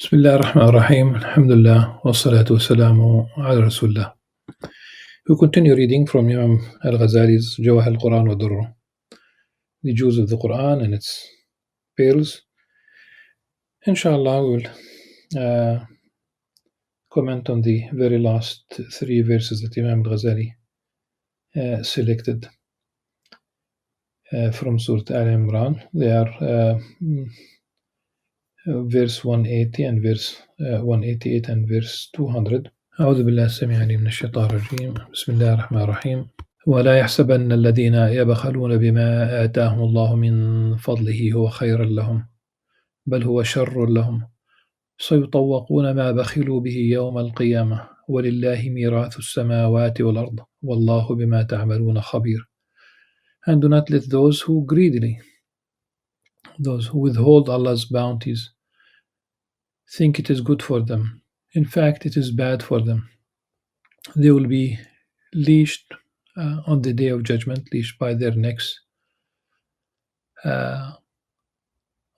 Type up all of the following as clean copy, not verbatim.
بسم الله الرحمن الرحيم الحمد لله والصلاة والسلام على رسول الله. We continue reading from Imam Al-Ghazali's Jawah al-Quran wa Durr, the Jewels of the Quran and its pearls. Inshallah, we will comment on the very last three verses that Imam Al-Ghazali selected from Surah Al-Imran. They are verse 180 and verse 188 and verse 200. أعوذ بالله السميع العليم من الشيطان الرجيم. بسم الله الرحمن الرحيم. ولا يحسبن الذين يبخلون بما آتاهم الله من فضله هو خيرا لهم بل هو شر لهم سيطوقون ما بخلوا به يوم القيامة ولله ميراث السماوات والأرض والله بما تعملون خبير. And do not let those who withhold Allah's bounties, think it is good for them. In fact, it is bad for them. They will be leashed on the day of judgment, leashed by their necks on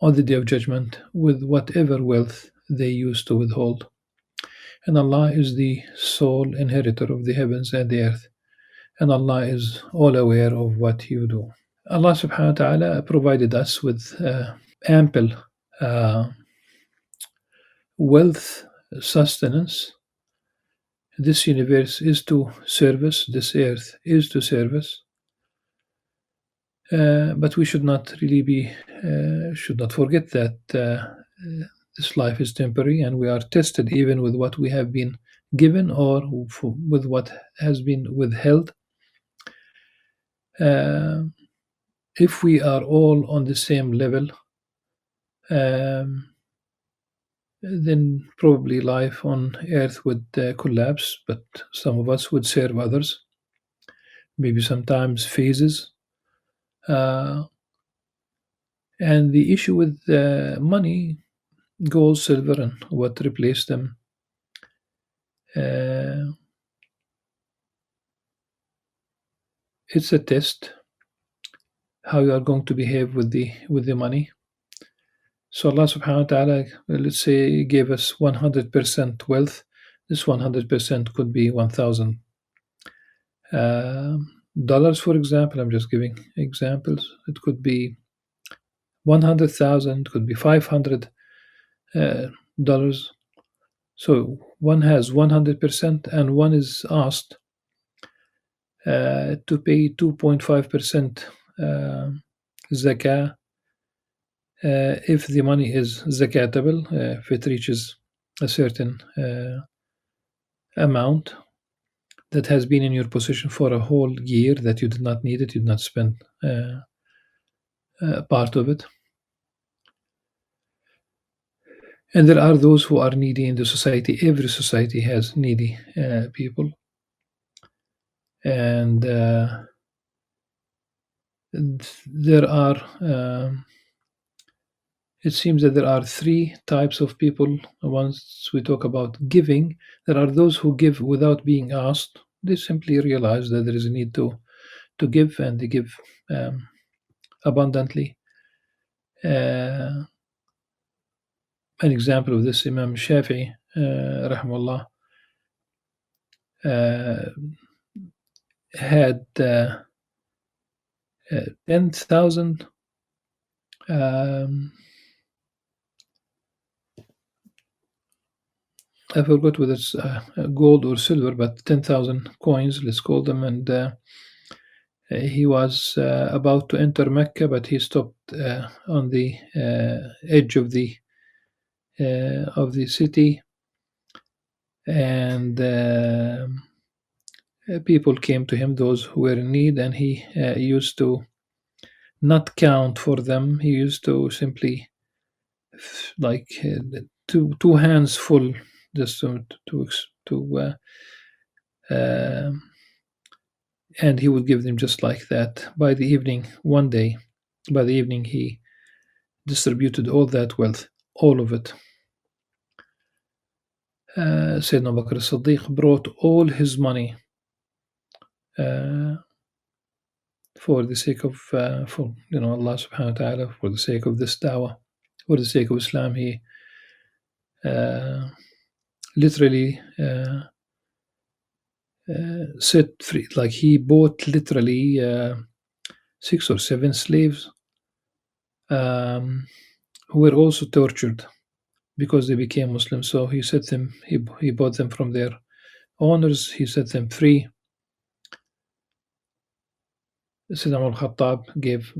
the day of judgment with whatever wealth they used to withhold. And Allah is the sole inheritor of the heavens and the earth. And Allah is all aware of what you do. Allah subhanahu wa ta'ala provided us with ample wealth, sustenance. This universe is to service, this earth is to service. But we should not forget that this life is temporary and we are tested even with what we have been given or with what has been withheld. If we are all on the same level, then probably life on earth would collapse, but some of us would serve others, maybe sometimes phases. And the issue with money, gold, silver, and what replaced them, it's a test how you are going to behave with the money. So Allah subhanahu wa ta'ala, let's say, gave us 100% wealth. This 100% could be $1,000, for example. I'm just giving examples. It could be 100,000, could be $500. So one has 100% and one is asked to pay 2.5% zakah if the money is zakatable, if it reaches a certain amount that has been in your possession for a whole year, that you did not need it, you did not spend part of it. And there are those who are needy in the society. Every society has needy people. And there are it seems that there are three types of people. Once we talk about giving, there are those who give without being asked. They simply realize that there is a need to give, and they give abundantly. An example of this, Imam Shafi'i, rahimahullah, had 10,000 I forgot whether it's gold or silver, but 10,000 coins, let's call them. And he was about to enter Mecca, but he stopped on the edge of the city, and people came to him, those who were in need, and he used to not count for them. He used to simply, like, two hands full, just and he would give them just like that. By the evening, he distributed all that wealth, all of it. Sayyidina Abu Bakr as-Siddiq brought all his money for the sake of Allah subhanahu wa ta'ala, for the sake of this da'wah, for the sake of Islam. He uh, literally set free. Like he bought literally 6 or 7 slaves um, who were also tortured because they became Muslims. So he set them. He bought them from their owners. He set them free. Sayyidina al-Khattab gave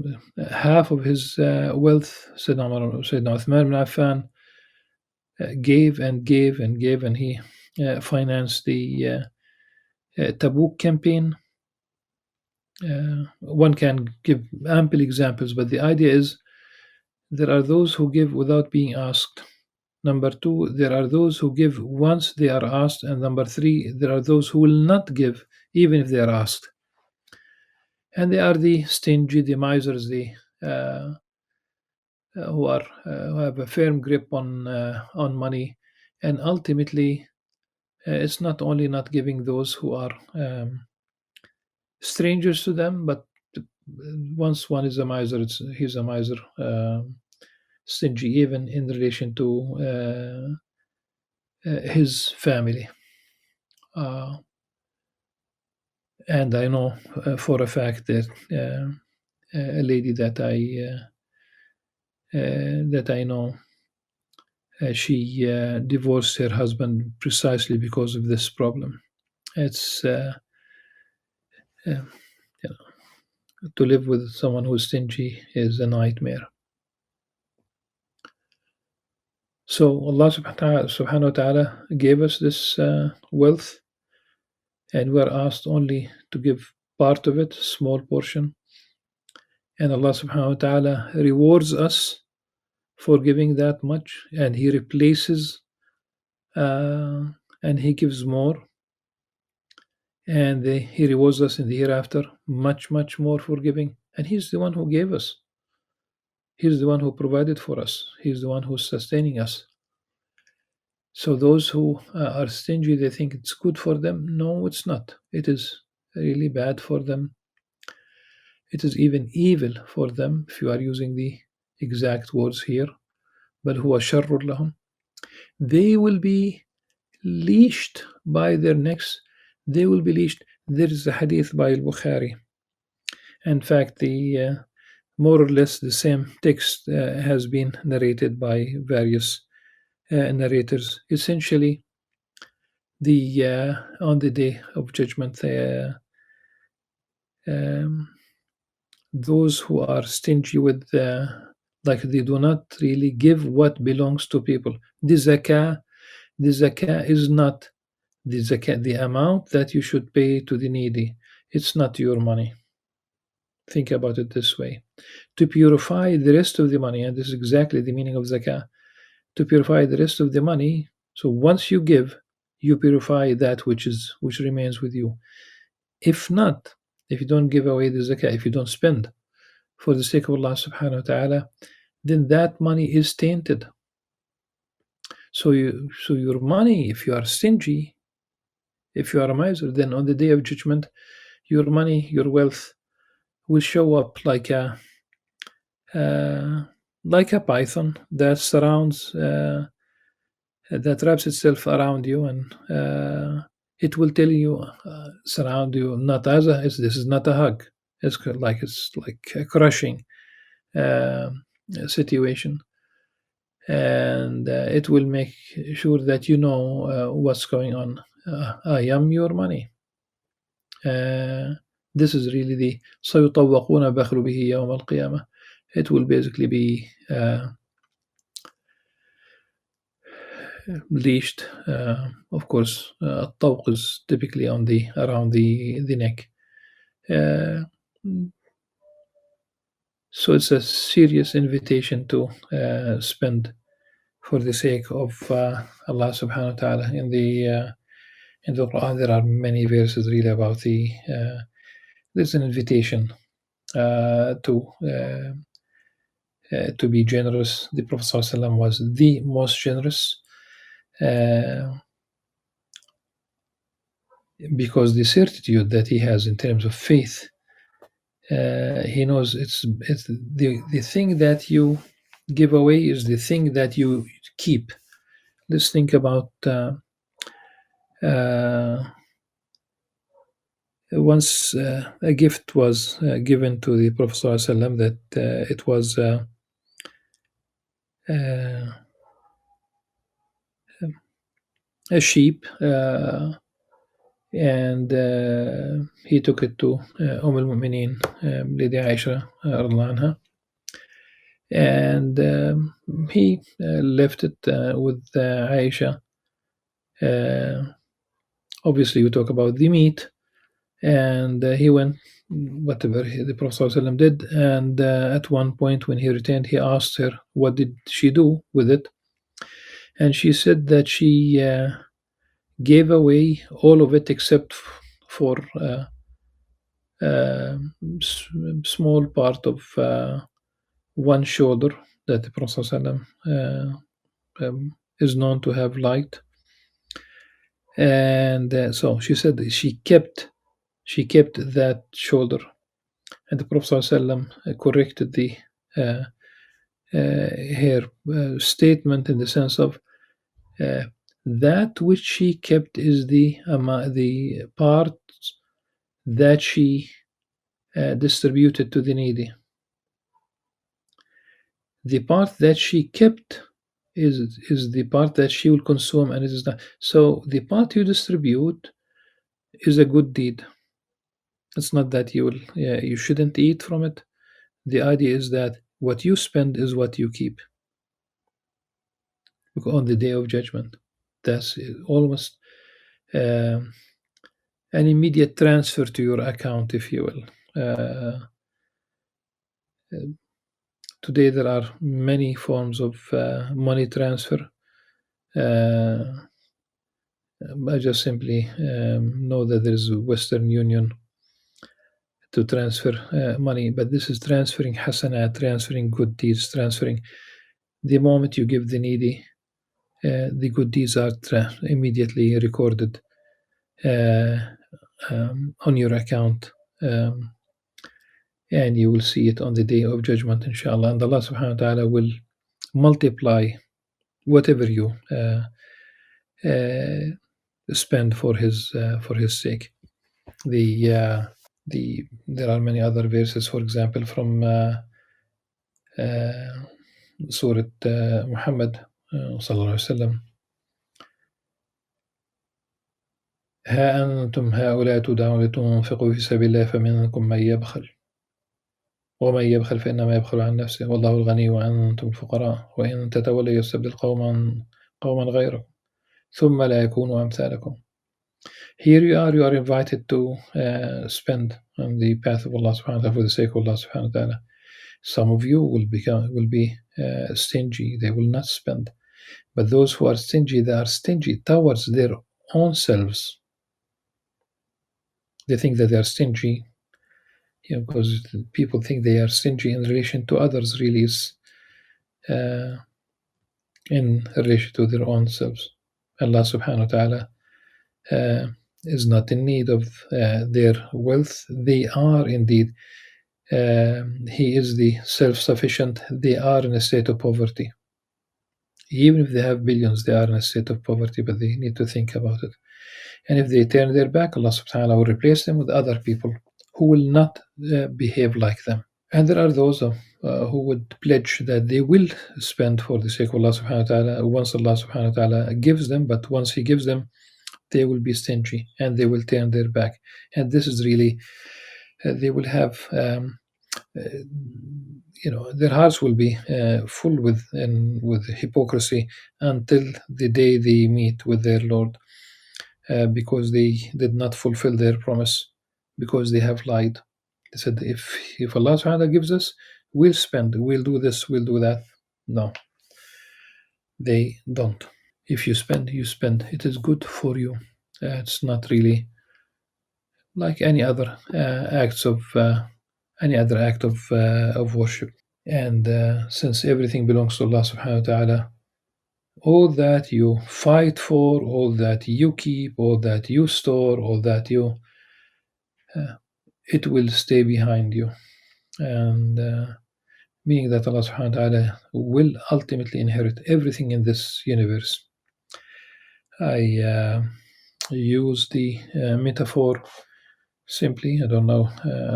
half of his wealth. Sayyidina Uthman bin Affan gave and gave and gave, and he financed the Tabuk campaign. One can give ample examples, but the idea is there are those who give without being asked. Number two, there are those who give once they are asked. And number three, there are those who will not give even if they are asked. And they are the stingy, the misers, the who have a firm grip on money. And ultimately, it's not only not giving those who are strangers to them, but once one is a miser, he's a miser, stingy even in relation to his family. And I know for a fact that a lady that I know, she divorced her husband precisely because of this problem. It's you know, to live with someone who's stingy is a nightmare. So Allah subhanahu wa ta'ala gave us this wealth, and we are asked only to give part of it, small portion. And Allah subhanahu wa ta'ala rewards us for giving that much, and He replaces and He gives more, and He rewards us in the hereafter much, much more for giving. And He's the one who gave us. He's the one who provided for us. He's the one who's sustaining us. So those who are stingy, they think it's good for them. No, it's not. It is really bad for them. It is even evil for them, if you are using the exact words here. بل هو شر لهم. They will be leashed by their necks. They will be leashed. There is a hadith by Al-Bukhari. In fact, the more or less the same text has been narrated by various narrators. Essentially, the on the day of judgment, those who are stingy with like they do not really give what belongs to people. The zakah is not the zakah, the amount that you should pay to the needy. It's not your money. Think about it this way. To purify the rest of the money, and this is exactly the meaning of zakah, to purify the rest of the money. So once you give, you purify that which remains with you. If not, if you don't give away the zakah, if you don't spend for the sake of Allah subhanahu wa ta'ala, then that money is tainted. So your money, if you are stingy, if you are a miser, then on the day of judgment, your money, your wealth will show up like a python that surrounds, that wraps itself around you, and it will tell you, surround you, not as this is not a hug. It's like a crushing situation, and it will make sure that you know what's going on. I am your money. This is really the سيطوقون بخربه يوم القيامة. It will basically be leashed. Of course, الطوق is typically around the neck. So it's a serious invitation to spend for the sake of Allah subhanahu wa ta'ala. In the Qur'an, there are many verses really about there's an invitation to be generous. The Prophet ﷺ was the most generous because the certitude that he has in terms of faith, he knows it's the thing that you give away is the thing that you keep. let's think about uh, once a gift was given to the Prophet ﷺ that it was uh, a sheep, and he took it to al-Mu'mineen, Lady Aisha radiallahu anha, and he left it with Aisha. Obviously, we talk about the meat, and he went whatever the Prophet ﷺ did, and at one point when he returned, he asked her what did she do with it, and she said that she gave away all of it except for uh, small part of one shoulder that the Prophet ﷺ, is known to have liked, and so she said she kept that shoulder, and the Prophet ﷺ corrected the uh, her statement in the sense of uh, that which she kept is the part that she distributed to the needy. The part that she kept is the part that she will consume, and it is not. So the part you distribute is a good deed. It's not that you shouldn't eat from it. The idea is that what you spend is what you keep on the day of judgment. That's almost um an immediate transfer to your account, if you will. Today there are many forms of money transfer. Uh, I just simply know that there is a Western Union to transfer money, but this is transferring hasanat, transferring good deeds, transferring. The moment you give the needy, the good deeds are immediately recorded uh, on your account, and you will see it on the day of judgment, inshallah. And Allah subhanahu wa ta'ala will multiply whatever you spend for his sake. There are many other verses, for example, from Surah Muhammad sallallahu alaihi wasallam. ها أنتم هؤلاء تدعون لتنفقوا في سبيل الله فمنكم من يبخل ومن يبخل فإنما يبخل عن نفسه والله الغني وأنتم الفقراء وإن تتولوا يستبدل قوما غيركم ثم لا يكونوا أمثالكم. Here you are invited to spend on the path of Allah subhanahu wa ta'ala for the sake of Allah subhanahu wa ta'ala. Some of you will be stingy, they will not spend. But those who are stingy, they are stingy towards their own selves. They think that they are stingy, because people think they are stingy in relation to others, really is in relation to their own selves. Allah subhanahu wa ta'ala is not in need of their wealth. They are indeed. He is the self-sufficient. They are in a state of poverty. Even if they have billions, they are in a state of poverty, but they need to think about it. And if they turn their back, Allah subhanahu wa ta'ala will replace them with other people who will not behave like them. And there are those who would pledge that they will spend for the sake of Allah subhanahu wa ta'ala once Allah subhanahu wa ta'ala gives them, but once He gives them, they will be stingy and they will turn their back. And this is really, they will have, their hearts will be full with hypocrisy until the day they meet with their Lord, because they did not fulfill their promise, because they have lied. They said, if Allah subhanahu wa ta'ala gives us, we'll spend, we'll do this, we'll do that. No, they don't. If you spend, you spend. It is good for you. It's not really like any other act of worship. And since everything belongs to Allah subhanahu wa ta'ala, all that you fight for, all that you keep, all that you store, all that it will stay behind you. And meaning that Allah subhanahu wa ta'ala will ultimately inherit everything in this universe. I use the metaphor simply. I don't know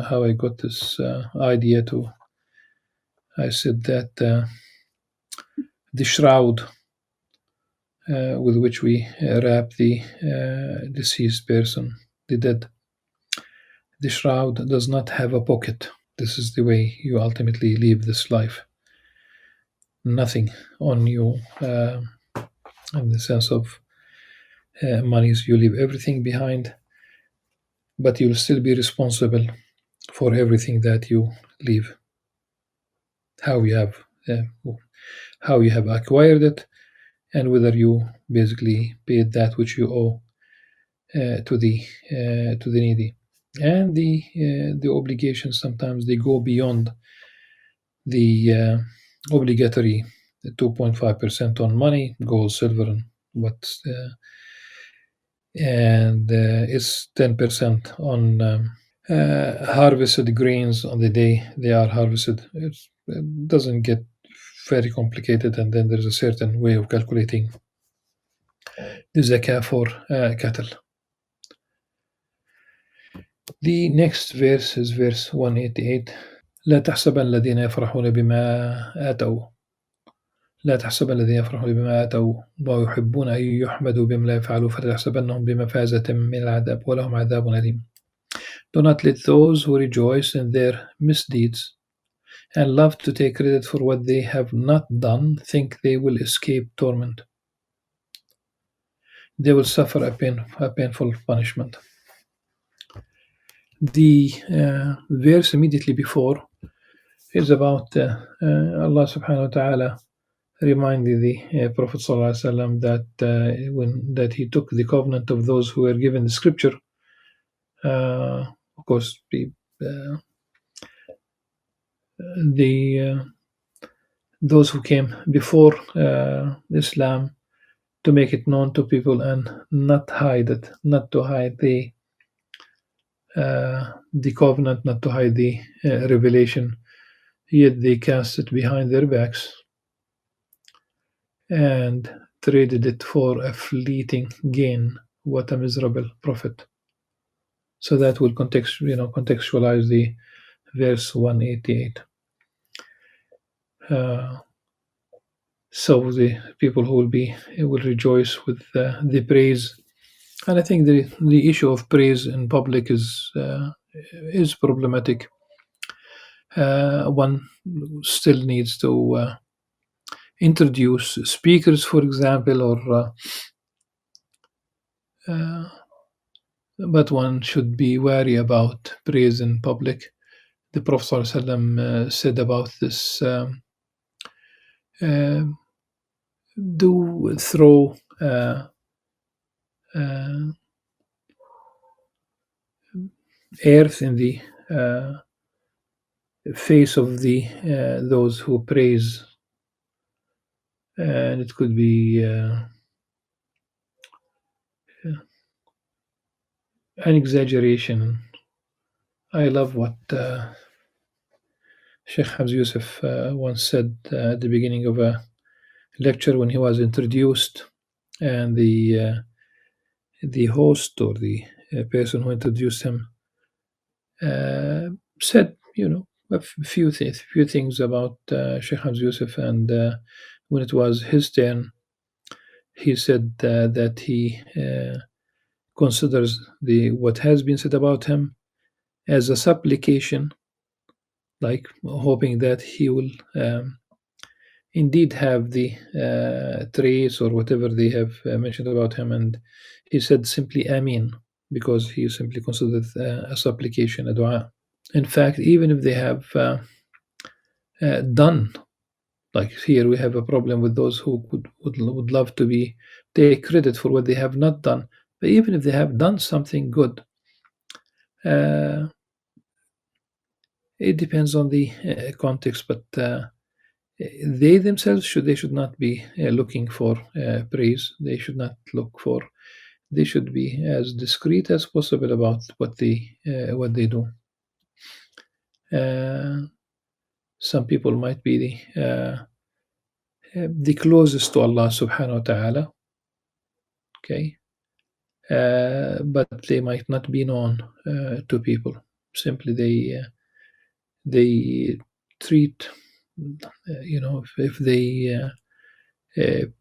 how I got this idea to. I said that the shroud with which we wrap the deceased person, the dead, the shroud does not have a pocket. This is the way you ultimately leave this life. Nothing on you in the sense of monies. You leave everything behind, but you'll still be responsible for everything that you leave. How you have uh, how you have acquired it, and whether you basically paid that which you owe to the needy. And the obligations sometimes they go beyond the obligatory 2.5% on money, gold, silver, and what, and it's 10% on harvested grains on the day they are harvested. It doesn't get very complicated, and then there's a certain way of calculating the zakah for cattle. The next verse is verse 188. لا تحسبن الذين يفرحون بما آتوا لا تحسبن الذين يفرحون بما آتوا ويحبون أن يحمدوا بما لا يفعلوا فلا تحسبنهم بمفازة من العذاب ولهم عذاب أليم. Do not let those who rejoice in their misdeeds and love to take credit for what they have not done think they will escape torment. They will suffer a painful punishment. The verse immediately before is about Allah subhanahu wa ta'ala reminding the Prophet sallallahu alaihi wasallam that he took the covenant of those who were given the scripture. Of course, those who came before Islam, to make it known to people and not hide it, not to hide the covenant, not to hide the revelation, yet they cast it behind their backs and traded it for a fleeting gain. What a miserable profit. So that will contextualize the verse 188. So the people who will rejoice with the praise, and I think the issue of praise in public is problematic. One still needs to introduce speakers, for example, or but one should be wary about praise in public. The Prophet ﷺ said about this: do throw earth in the face of the those who praise, and it could be an exaggeration. I love what Sheikh Hamz Yusuf once said at the beginning of a lecture when he was introduced, and the host or the person who introduced him said, a few things about Sheikh Hamz Yusuf, and when it was his turn, he said that he considers what has been said about him as a supplication, like hoping that he will indeed have the traits or whatever they have mentioned about him. And he said simply Ameen, because he simply considered a supplication, a dua. In fact, even if they have done, like here we have a problem with those who would love to take credit for what they have not done. But even if they have done something good, it depends on the context. But they themselves should not be looking for praise. They should not look for. They should be as discreet as possible about what they do. Some people might be the closest to Allah subhanahu wa ta'ala, Okay, but they might not be known to people. Simply, they treat, if they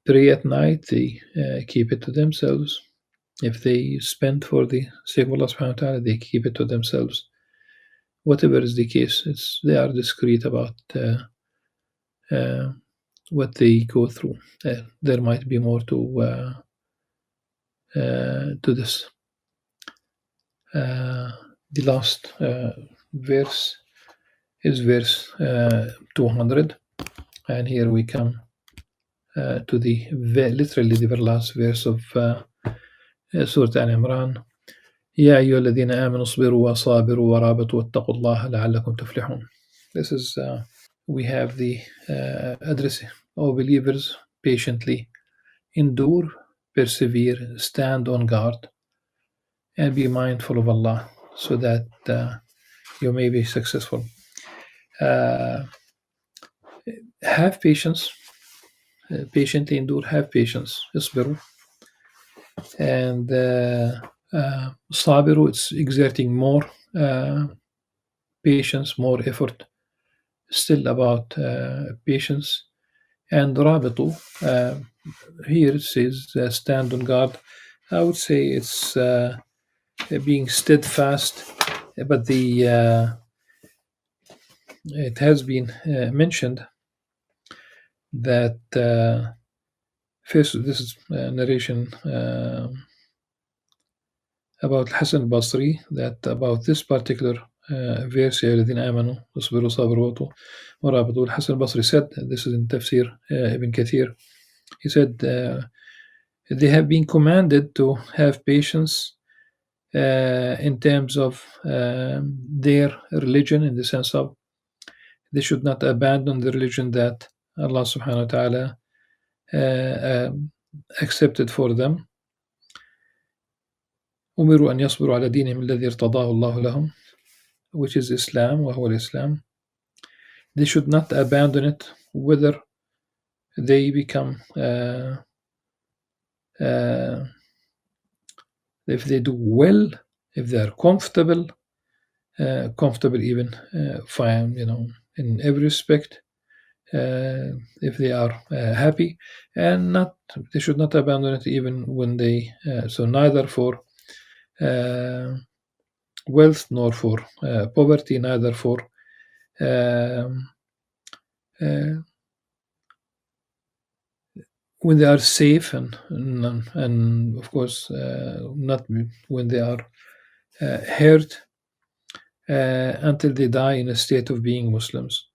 pray at night, they keep it to themselves. If they spend for the sake of Allah subhanahu wa ta'ala, they keep it to themselves. Whatever is the case, they are discreet about uh, what they go through. There might be more to this. The last verse is verse 200, and here we come to the literally the very last verse of Surah Al-Imran. يا أيها الذين آمنوا اصبروا وصابروا ورابطوا واتقوا الله لعلكم تفلحون. This is we have the address. O believers, patiently endure, persevere, stand on guard, and be mindful of Allah, so that you may be successful. Have patience, patiently endure, have patience. اصبروا. And صابروا, it's exerting more patience, more effort, still about patience. And رابطوا, here it says stand on guard. I would say it's being steadfast, but it has been mentioned that first, this is narration about Hassan al-Basri, that about this particular verse, يا الذين آمنوا اصبروا صابروا ورابطوا. Hassan al-Basri said, this is in Tafsir Ibn Kathir, he said they have been commanded to have patience in terms of their religion, in the sense of they should not abandon the religion that Allah subhanahu wa ta'ala accepted for them. أمروا أن يصبروا على دينهم الذي ارتضاه الله لهم, which is Islam, وهو الإسلام. They should not abandon it, whether they become if they do well, if they are comfortable even fine, in every respect, if they are happy, and they should not abandon it even when they so neither for wealth nor for poverty, neither for when they are safe, and of course not when they are hurt, until they die in a state of being Muslims.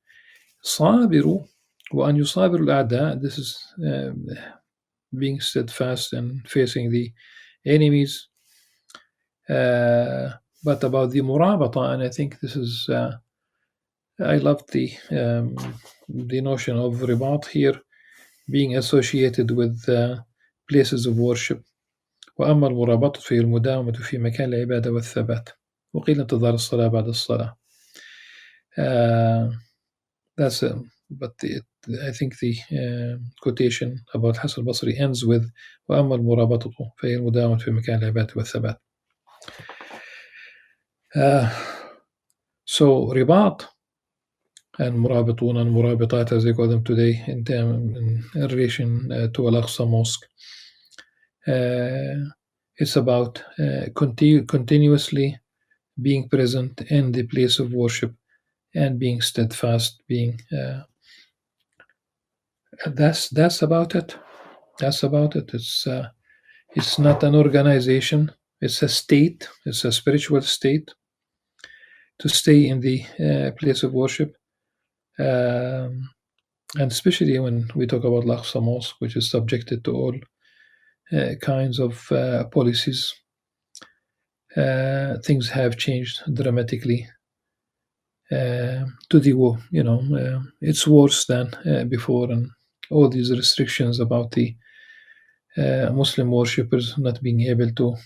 صابروا وأن يصابروا الأعداء, this is being steadfast and facing the enemies. But about the murabata, and I think this is I love the notion of ribat here being associated with places of worship. وأما المرابطة فهي المداومة في مكان العبادة والثبات، وقيل انتظار الصلاة بعد الصلاة. That's but I think the quotation about Hassan al-Basri ends with وأما المرابطة فهي المداومة في مكان العبادة والثبات. So ribat and murabitun and murabitat, as they call them today, in relation to Al-Aqsa Mosque, it's about continuously being present in the place of worship and being steadfast, being that's about it. That's about it. It's not an organization. It's a state. It's a spiritual state to stay in the place of worship, and especially when we talk about Al-Aqsa Mosque, which is subjected to all kinds of policies. Things have changed dramatically. To the it's worse than before, and all these restrictions about the Muslim worshippers not being able to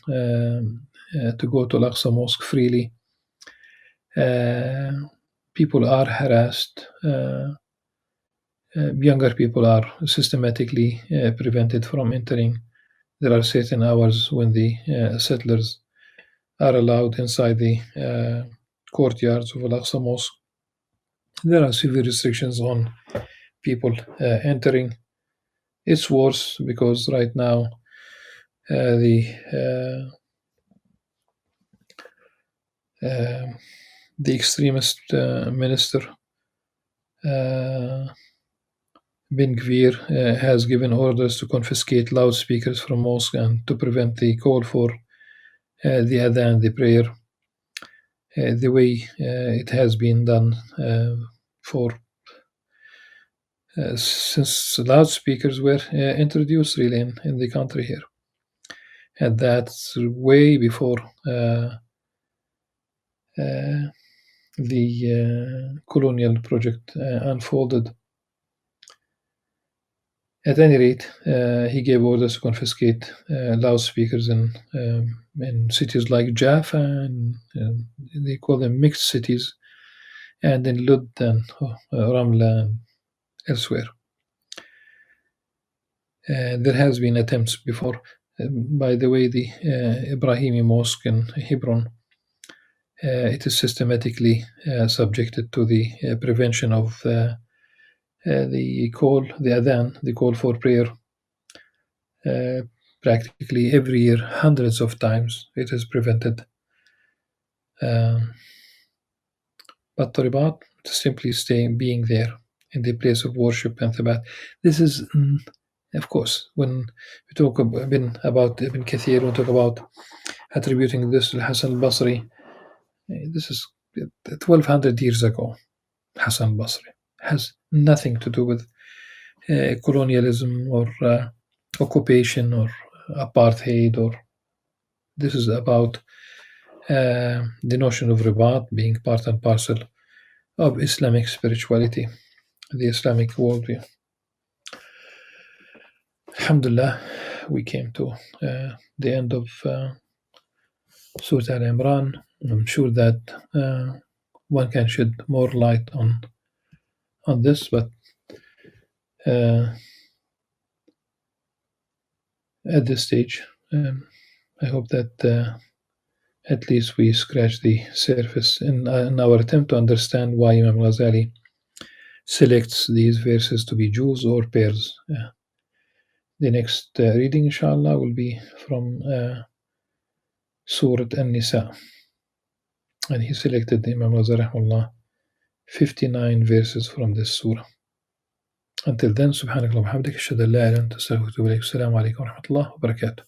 go to Al-Aqsa Mosque freely. People are harassed. Younger people are systematically prevented from entering there are certain hours when the settlers are allowed inside the courtyards of Al-Aqsa Mosque. There are severe restrictions on people entering. It's worse because right now uh, the extremist minister Ben Gvir has given orders to confiscate loudspeakers from mosques and to prevent the call for the adhan, the prayer, the way it has been done for since loudspeakers were introduced really in the country here. And that's way before the colonial project unfolded. At any rate, he gave orders to confiscate loudspeakers in cities like Jaffa, and they call them mixed cities, and in Lud and Ramla and elsewhere. There has been attempts before. By the way, the Ibrahimi Mosque in Hebron, it is systematically subjected to the prevention of the adhan, the call for prayer. Practically every year, hundreds of times, it is prevented. But the ribat, simply being there in the place of worship and thabat. This is, of course, when we talk about Ibn Kathir, we talk about attributing this to Hassan al-Basri. This is 1200 years ago. Hassan al-Basri has nothing to do with colonialism or occupation or apartheid, or this is about the notion of ribat being part and parcel of Islamic spirituality, the Islamic worldview. Alhamdulillah, we came to the end of Surah Al-Imran. I'm sure that one can shed more light on this, but at this stage, I hope that at least we scratch the surface in our attempt to understand why Imam Ghazali selects these verses to be juz or pairs. The next reading, inshallah, will be from Surah An-Nisa. And he selected, Imam Ghazali rahimahullah, 59 verses from this surah. Until then, subhanakallah wa bihamdik, ashhadu an la ilaha illa anta astaghfiruka wa atubu ilayk. Assalamu alaikum wa rahmatullahi wa barakatuh.